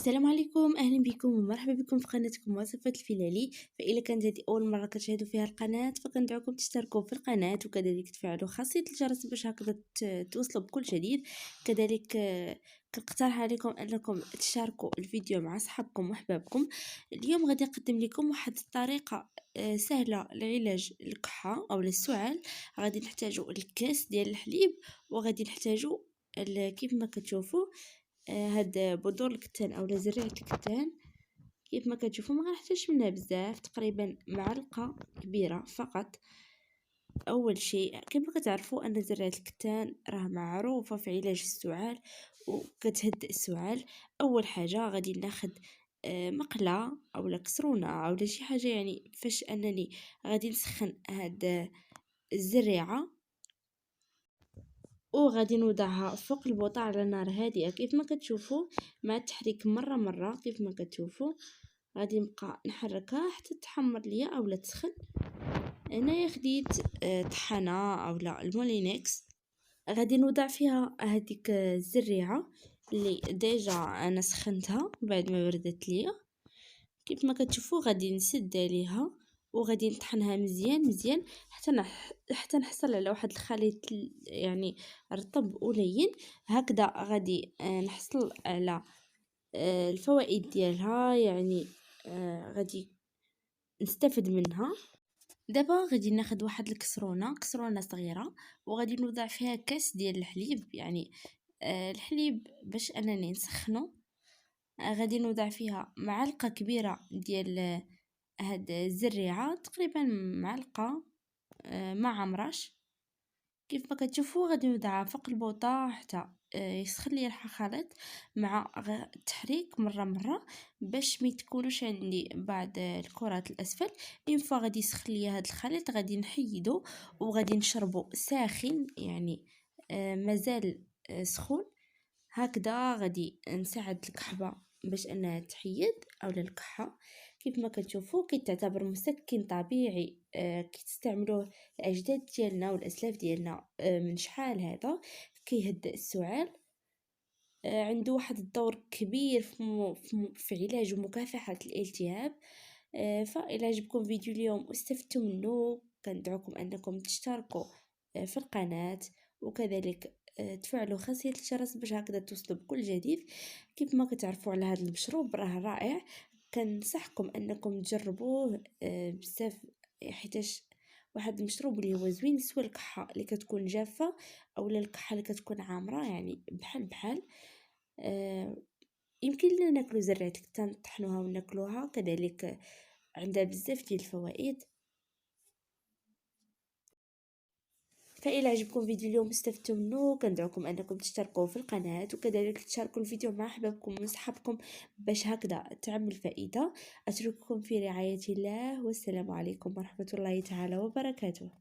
السلام عليكم، اهلا بكم ومرحبا بكم في قناتكم وصفة الفلالي. فإذا كانت هذه اول مره كتشاهدوا فيها القناه فكندعوكم تشتركوا في القناه وكذلك تفعلوا خاصيه الجرس باش هكذا توصلوا بكل جديد. كذلك كنقترح عليكم انكم تشاركوا الفيديو مع اصحابكم واحبابكم. اليوم غادي نقدم لكم واحد الطريقه سهله لعلاج الكحه او السعال. غادي نحتاجوا الكاس ديال الحليب، وغادي نحتاجوا كيف ما كتشوفوا هاد بذور الكتان او زريعه الكتان. كيف ما كتشوفوا ما غنحتاجش منها بزاف، تقريبا معلقه كبيره فقط. اول شيء كما كتعرفوا ان زريعه الكتان راه معروفه في علاج السعال وكتهدئ السعال. اول حاجه غادي ناخذ مقله او كسرونه او شي حاجه، يعني فاش انني غادي نسخن هاد الزريعه وغادي نوضعها فوق البوطة على نار هادئة كيف ما كتشوفوا، مع التحريك مرة كيف ما كتشوفوا. غادي نبقى نحركها حتى تحمر ليا اولا تسخن. هنايا خديت طحانة اولا المولينكس، غادي نوضع فيها هذيك الزريعة اللي ديجا انا سخنتها بعد ما بردت ليا. كيف ما كتشوفوا غادي نسد عليها وغادي نطحنها مزيان حتى نحصل على واحد الخليط يعني رطب ولين. هكذا غادي نحصل على الفوائد ديالها، يعني غادي نستفد منها. دابا غادي ناخذ واحد كسرونه صغيره وغادي نوضع فيها كاس ديال الحليب، يعني الحليب باش انني نسخنه. غادي نوضع فيها معلقه كبيره ديال هاد الزريعه، تقريبا معلقه مع مرش. كيف ما كتشوفوا غادي نوضعها فوق البوطه حتى يسخن لي الخليط مع التحريك مره باش ما تكونوش عندي بعض الكرات الاسفل. اين فوا غادي يسخن لي هذا الخليط غادي نحيدو وغادي نشربو ساخن، يعني مازال سخون. هكذا غادي نساعد الكحبه باش انها تحيد اولا الكحه. كيف ما كتشوفوا كيتعتبر مسكن طبيعي كيستعملوه الاجداد ديالنا والاسلاف ديالنا من شحال هذا. كيهدئ السعال، عنده واحد الدور كبير في علاج ومكافحه الالتهاب. فإلا عجبكم فيديو اليوم واستفدتوا منه كندعوكم انكم تشتركوا في القناه وكذلك تفعلوا خاصية الجرس باش هكذا توصلوا بكل جديد. كيف ما كتعرفوا على هذا المشروب راه رائع، كنصحكم انكم تجربوه بزاف، حيتاش واحد المشروب اللي هو زوين سواء الكحه اللي كتكون جافه اولا الكحه اللي كتكون عامره، يعني بحال يمكن لنا ناكلو زرعه الكتان نطحنوها وناكلوها، كذلك عندها بزاف ديال الفوائد. فإلا عجبكم فيديو اليوم استفدتوا منه كندعوكم انكم تشتركوا في القناه وكذلك تشاركوا الفيديو مع احبابكم وصحابكم باش هكذا تعم الفائده. اترككم في رعايه الله، والسلام عليكم ورحمه الله تعالى وبركاته.